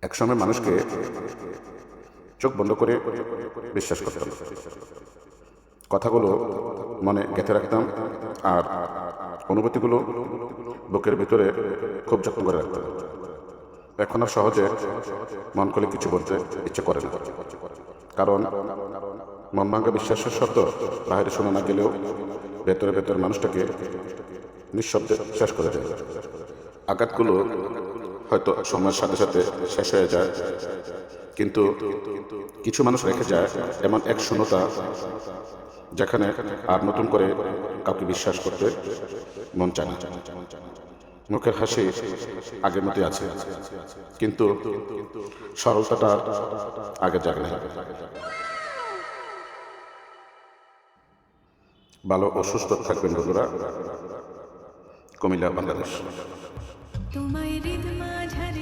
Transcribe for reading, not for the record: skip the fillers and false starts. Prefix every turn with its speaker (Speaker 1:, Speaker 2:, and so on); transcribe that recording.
Speaker 1: একসময় মানুষকে চোখ বন্ধ করে বিশ্বাস করতাম, কথাগুলো মনে গেঁথে রাখতাম, আর অনুভূতিগুলো বুকের ভিতরে খুব যত্ন করে রাখতাম। এখন আর সহজে মন খুলে কিছু বলতে ইচ্ছে করে না, কারণ মন ভাঙ্গা বিশ্বাসের শব্দ বাইরে শোনা না গেলেও ভেতরে ভেতরে মানুষটাকে নিঃশব্দে শেষ করে দেয়। আঘাতগুলো হয়তো সময়ের সাথে সাথে শেষ হয়ে যায়, কিন্তু কিছু মানুষ রেখে যায় এমন এক শূন্যতা, যেখানে আর নতুন করে কাউকে বিশ্বাস করতে মন চায় না। মুখের হাসি আগের মতোই আছে, কিন্তু সরলতাটা আগের জায়গায় নেই। ভালো ও সুস্থ থাকবেন বন্ধুরা। কুমিল্লা, বাংলাদেশ।
Speaker 2: তোমায় হৃদ মাঝারে